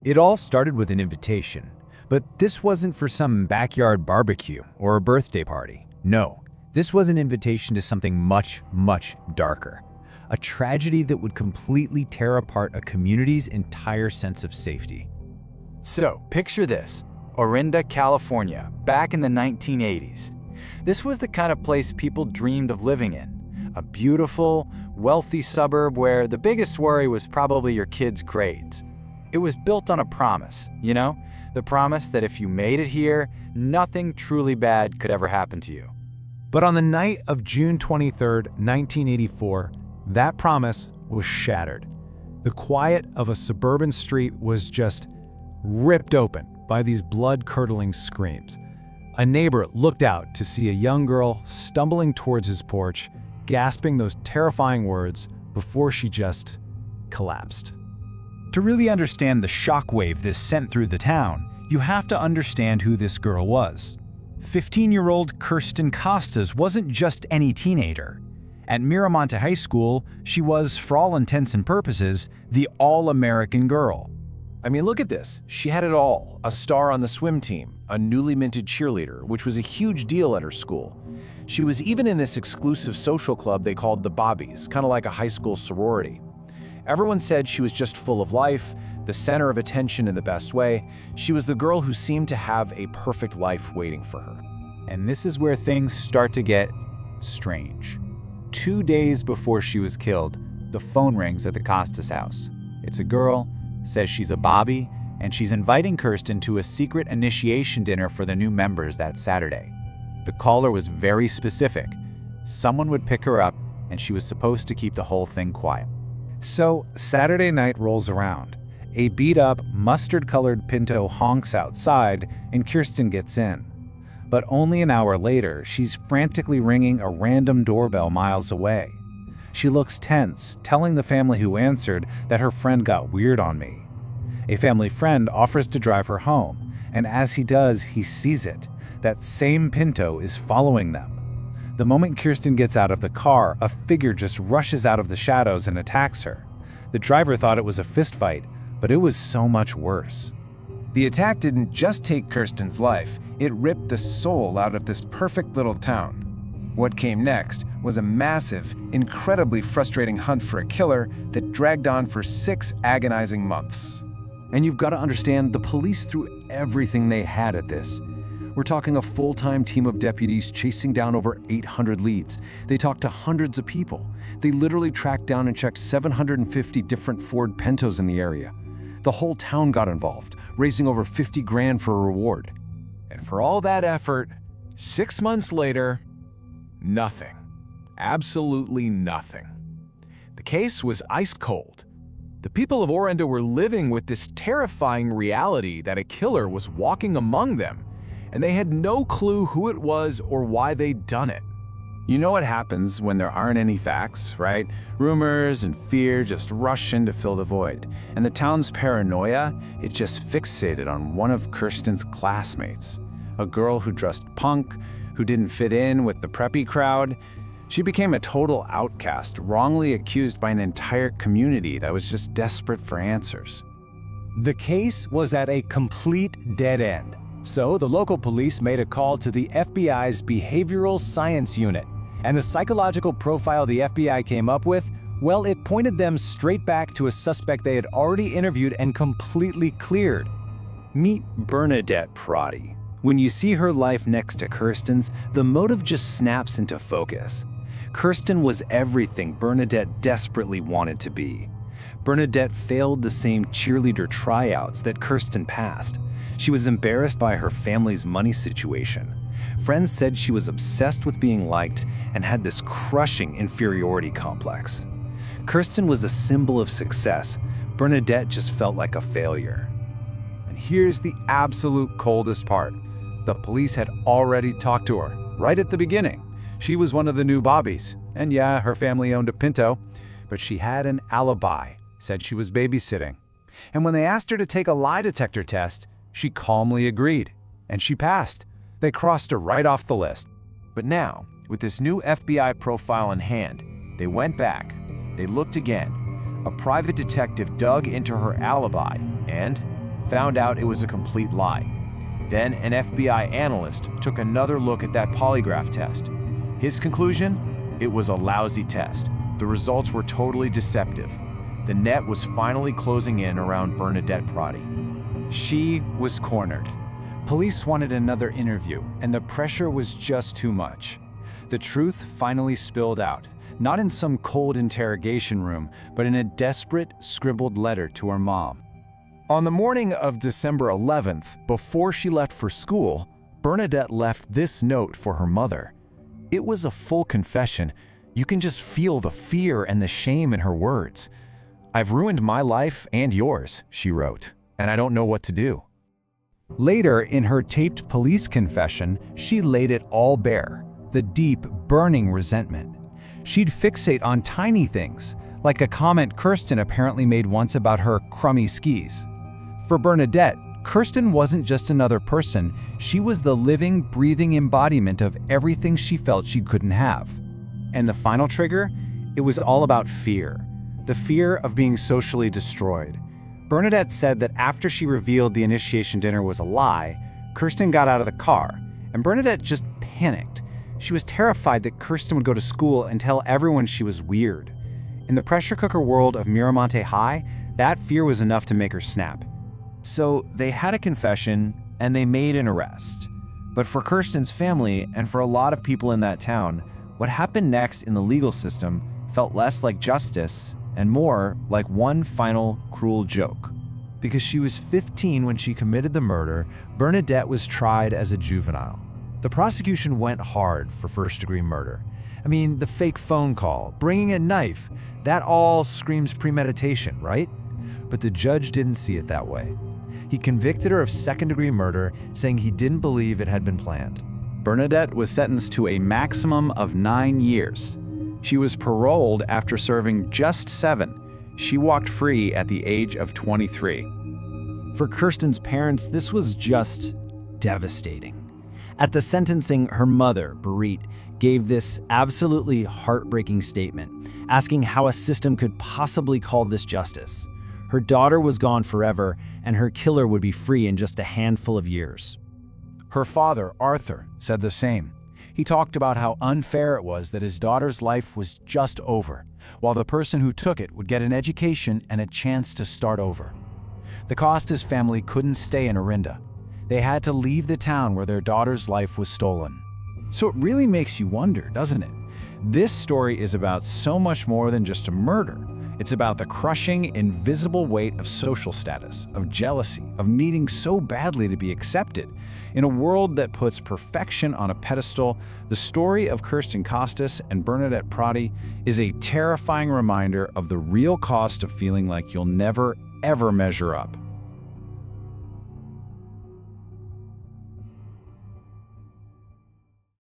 It all started with an invitation, but this wasn't for some backyard barbecue or a birthday party. No, this was an invitation to something much, much darker. A tragedy that would completely tear apart a community's entire sense of safety. So, picture this. Orinda, California, back in the 1980s. This was the kind of place people dreamed of living in. A beautiful, wealthy suburb where the biggest worry was probably your kids' grades. It was built on a promise, you know? The promise that if you made it here, nothing truly bad could ever happen to you. But on the night of June 23, 1984, that promise was shattered. The quiet of a suburban street was just ripped open by these blood-curdling screams. A neighbor looked out to see a young girl stumbling towards his porch, gasping those terrifying words before she just collapsed. To really understand the shockwave this sent through the town, you have to understand who this girl was. 15-year-old Kirsten Costas wasn't just any teenager. At Miramonte High School, she was, for all intents and purposes, the all-American girl. I mean, look at this. She had it all. A star on the swim team, a newly minted cheerleader, which was a huge deal at her school. She was even in this exclusive social club they called the Bobbies, kind of like a high school sorority. Everyone said she was just full of life, the center of attention in the best way. She was the girl who seemed to have a perfect life waiting for her. And this is where things start to get strange. 2 days before she was killed, the phone rings at the Costas house. It's a girl, says she's a Bobby, and she's inviting Kirsten to a secret initiation dinner for the new members that Saturday. The caller was very specific. Someone would pick her up, and she was supposed to keep the whole thing quiet. So Saturday night rolls around. A beat-up, mustard-colored Pinto honks outside, and Kirsten gets in. But only an hour later, she's frantically ringing a random doorbell miles away. She looks tense, telling the family who answered that her friend got weird on me. A family friend offers to drive her home, and as he does, he sees it. That same Pinto is following them. The moment Kirsten gets out of the car, a figure just rushes out of the shadows and attacks her. The driver thought it was a fistfight, but it was so much worse. The attack didn't just take Kirsten's life, it ripped the soul out of this perfect little town. What came next was a massive, incredibly frustrating hunt for a killer that dragged on for 6 agonizing months. And you've got to understand, the police threw everything they had at this. We're talking a full-time team of deputies chasing down over 800 leads. They talked to hundreds of people. They literally tracked down and checked 750 different Ford Pintos in the area. The whole town got involved, raising over 50 grand for a reward. And for all that effort, 6 months later, nothing. Absolutely nothing. The case was ice cold. The people of Orinda were living with this terrifying reality that a killer was walking among them, and they had no clue who it was or why they'd done it. You know what happens when there aren't any facts, right? Rumors and fear just rush in to fill the void. And the town's paranoia, it just fixated on one of Kirsten's classmates. A girl who dressed punk, who didn't fit in with the preppy crowd. She became a total outcast, wrongly accused by an entire community that was just desperate for answers. The case was at a complete dead end. So the local police made a call to the FBI's Behavioral Science Unit. And the psychological profile the FBI came up with, well, it pointed them straight back to a suspect they had already interviewed and completely cleared. Meet Bernadette Prati. When you see her life next to Kirsten's, the motive just snaps into focus. Kirsten was everything Bernadette desperately wanted to be. Bernadette failed the same cheerleader tryouts that Kirsten passed. She was embarrassed by her family's money situation. Friends said she was obsessed with being liked and had this crushing inferiority complex. Kirsten was a symbol of success. Bernadette just felt like a failure. And here's the absolute coldest part. The police had already talked to her, right at the beginning. She was one of the new Bobbies, and yeah, her family owned a Pinto, but she had an alibi, said she was babysitting. And when they asked her to take a lie detector test, she calmly agreed, and she passed. They crossed her right off the list. But now, with this new FBI profile in hand, they went back, they looked again. A private detective dug into her alibi, and found out it was a complete lie. Then an FBI analyst took another look at that polygraph test. His conclusion? It was a lousy test. The results were totally deceptive. The net was finally closing in around Bernadette Prati. She was cornered. Police wanted another interview, and the pressure was just too much. The truth finally spilled out, not in some cold interrogation room, but in a desperate, scribbled letter to her mom. On the morning of December 11th, before she left for school, Bernadette left this note for her mother. It was a full confession. You can just feel the fear and the shame in her words. "I've ruined my life and yours," she wrote, "and I don't know what to do." Later, in her taped police confession, she laid it all bare, the deep, burning resentment. She'd fixate on tiny things, like a comment Kirsten apparently made once about her crummy skis. For Bernadette, Kirsten wasn't just another person, she was the living, breathing embodiment of everything she felt she couldn't have. And the final trigger? It was all about fear. The fear of being socially destroyed. Bernadette said that after she revealed the initiation dinner was a lie, Kirsten got out of the car, and Bernadette just panicked. She was terrified that Kirsten would go to school and tell everyone she was weird. In the pressure cooker world of Miramonte High, that fear was enough to make her snap. So they had a confession, and they made an arrest. But for Kirsten's family, and for a lot of people in that town, what happened next in the legal system felt less like justice and more like one final cruel joke. Because she was 15 when she committed the murder, Bernadette was tried as a juvenile. The prosecution went hard for first-degree murder. I mean, the fake phone call, bringing a knife, that all screams premeditation, right? But the judge didn't see it that way. He convicted her of second-degree murder, saying he didn't believe it had been planned. Bernadette was sentenced to a maximum of 9 years. She was paroled after serving just 7. She walked free at the age of 23. For Kirsten's parents, this was just devastating. At the sentencing, her mother, Barit, gave this absolutely heartbreaking statement, asking how a system could possibly call this justice. Her daughter was gone forever, and her killer would be free in just a handful of years. Her father, Arthur, said the same. He talked about how unfair it was that his daughter's life was just over, while the person who took it would get an education and a chance to start over. The Costas family couldn't stay in Orinda. They had to leave the town where their daughter's life was stolen. So it really makes you wonder, doesn't it? This story is about so much more than just a murder. It's about the crushing, invisible weight of social status, of jealousy, of needing so badly to be accepted. In a world that puts perfection on a pedestal, the story of Kirsten Costas and Bernadette Prati is a terrifying reminder of the real cost of feeling like you'll never, ever measure up.